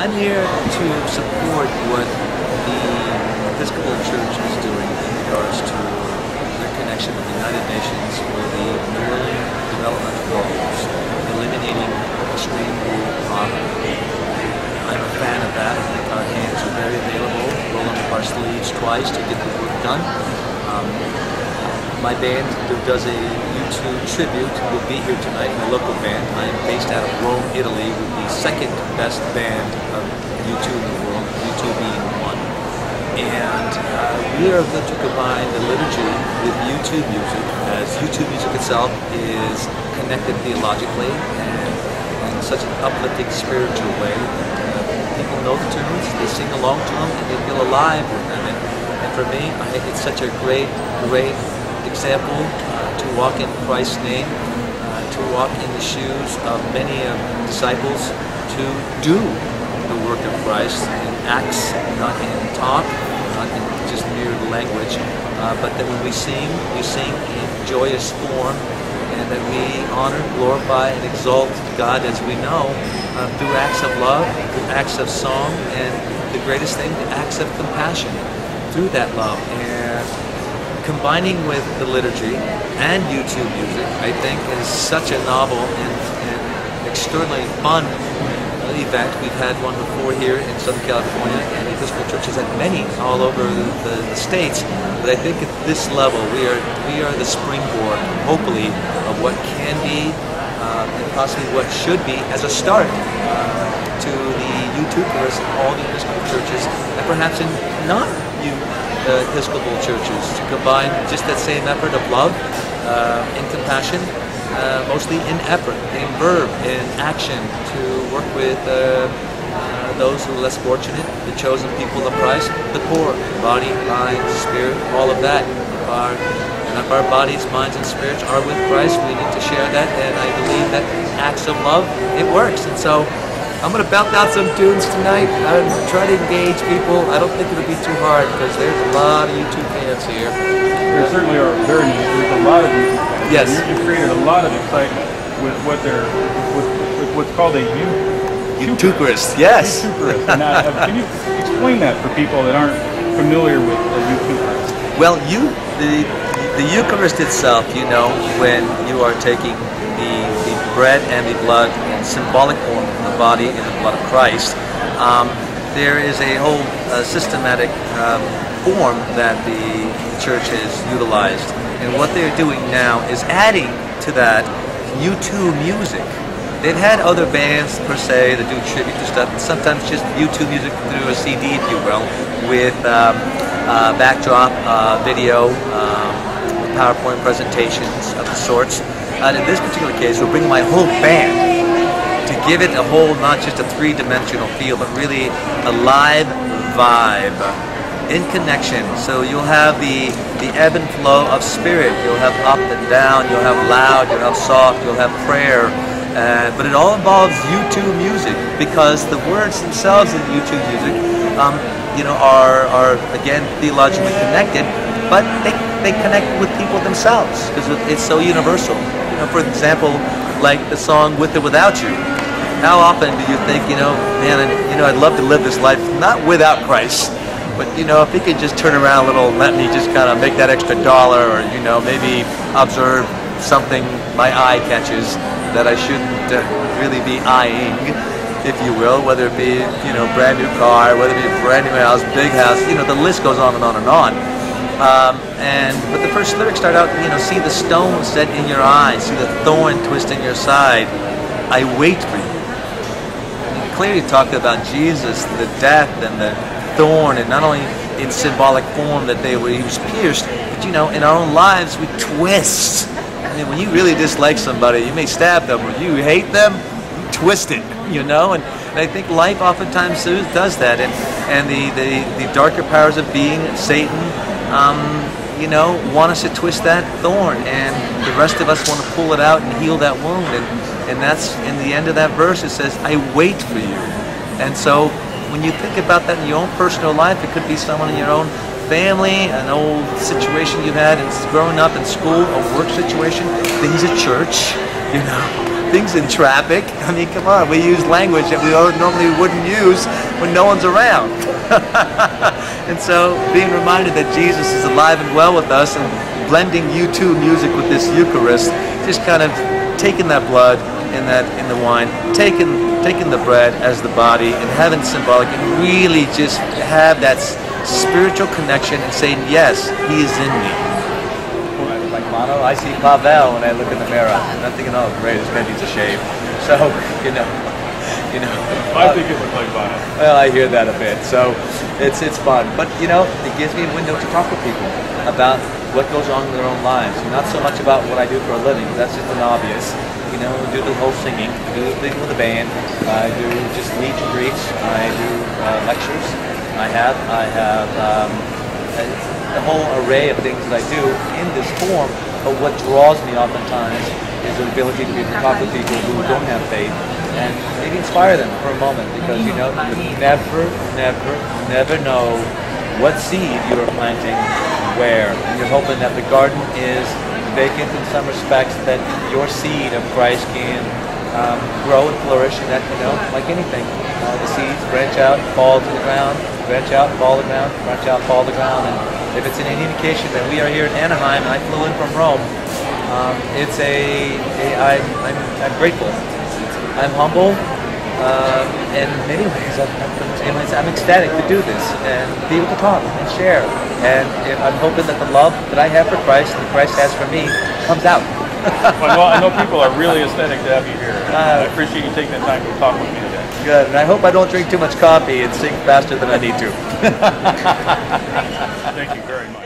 I'm here to support what the Episcopal Church is doing in regards to their connection with the United Nations for the Millennium Development Goals, eliminating extreme rural poverty. I'm a fan of that. I think our hands are very available, rolling up our sleeves twice to get the work done. My band does a YouTube tribute, will be here tonight, my local band. I am based out of Rome, Italy, with the second best band of YouTube in the world, YouTube being one. And we are going to combine the liturgy with YouTube music, as YouTube music itself is connected theologically and in such an uplifting spiritual way that people know the tunes, they sing along to them, and they feel alive with them. And for me, it's such a great example to walk in Christ's name, to walk in the shoes of many disciples, to do the work of Christ in acts, not in talk, not in just mere language, but that when we sing in joyous form, and that we honor, glorify, and exalt God as we know, through acts of love, through acts of song, and the greatest thing, the acts of compassion through that love. And combining with the liturgy and YouTube music, I think, is such a novel and extraordinarily fun event. We've had one before here in Southern California, and the Episcopal Church has had many all over the states. But I think at this level, we are the springboard, hopefully, of what can be and possibly what should be as a start to the YouTubers in all the Episcopal churches, and perhaps in non-Episcopal churches, to combine just that same effort of love and compassion, mostly in effort, in verb, in action, to work with those who are less fortunate, the chosen people of Christ, the poor, body, mind, spirit, all of that. And if our bodies, minds, and spirits are with Christ, we need to share that, and I believe that acts of love, it works. And so I'm going to belt out some tunes tonight. I'm going to try to engage people. I don't think it'll be too hard, because there's a lot of YouTube fans here. There certainly are there's a lot of YouTube fans. Yes. You've created a lot of excitement with with what's called a YouTuberist. Yes. YouTuberist. Now, can you explain that for people that aren't familiar with a YouTuberist? Well, the Eucharist itself, you know, when you are taking the bread and the blood in symbolic form of the body and the blood of Christ, there is a whole systematic form that the Church has utilized. And what they're doing now is adding to that YouTube music. They've had other bands, per se, that do tribute to stuff, and sometimes just YouTube music through a CD, if you will, with backdrop, video, PowerPoint presentations of the sorts. And in this particular case, we're bringing my whole band to give it a whole, not just a three-dimensional feel, but really a live vibe in connection. So you'll have the ebb and flow of spirit. You'll have up and down. You'll have loud. You'll have soft. You'll have prayer. But it all involves YouTube music, because the words themselves in YouTube music, you know, are again theologically connected, but they connect with people themselves, because it's so universal. You know, for example, like the song "With or Without You." How often do you think, you know, man, you know, I'd love to live this life not without Christ, but you know, if he could just turn around a little and let me just kind of make that extra dollar, or you know, maybe observe something my eye catches that I shouldn't really be eyeing, if you will, whether it be, you know, brand new car, whether it be a brand new house, big house, you know, the list goes on and on and on. But the first lyrics start out, you know, see the stone set in your eye, see the thorn twist in your side, I wait for you. And clearly talked about Jesus, the death and the thorn, and not only in symbolic form that he was pierced, but you know, in our own lives we twist. I mean, when you really dislike somebody, you may stab them, or you hate them, you twist it, you know. And I think life oftentimes does that. And the darker powers of being, Satan, you know, want us to twist that thorn, and the rest of us want to pull it out and heal that wound. And that's in the end of that verse. It says, "I wait for you." And so when you think about that in your own personal life, it could be someone in your own family, an old situation you had growing up in school, a work situation, things at church, you know, greetings in traffic. I mean, come on, we use language that we normally wouldn't use when no one's around. And so being reminded that Jesus is alive and well with us, and blending U2 music with this Eucharist, just kind of taking that blood in the wine, taking the bread as the body, and having symbolic, and really just have that spiritual connection and saying, yes, he is in me. Like Bono, I see Paaval when I look in the mirror, and I'm thinking, oh great, this man needs a shave. So, you know. I think it looks like Bono. Well, I hear that a bit, so it's fun. But you know, it gives me a window to talk with people about what goes on in their own lives. Not so much about what I do for a living. That's just an obvious. You know, do the whole singing, do the thing with the band. I do just meet and greets. I do lectures. I have the whole array of things that I do in this form. But what draws me oftentimes is the ability to be able to talk with people who don't have faith and maybe inspire them for a moment, because you know, you never know what seed you are planting where. And you're hoping that the garden is vacant in some respects, that your seed of Christ can grow and flourish, and that, you know, like anything, the seeds branch out, fall to the ground, branch out, fall to the ground, branch out, fall to the ground. And if it's any indication that we are here in Anaheim, and I flew in from Rome, I'm grateful. I'm humble. In many ways, I'm ecstatic to do this and be able to talk and share. And I'm hoping that the love that I have for Christ and Christ has for me comes out. Well, I know people are really ecstatic to have you here. I appreciate you taking the time to talk with me today. Good, and I hope I don't drink too much coffee and sing faster than I need to. Thank you very much.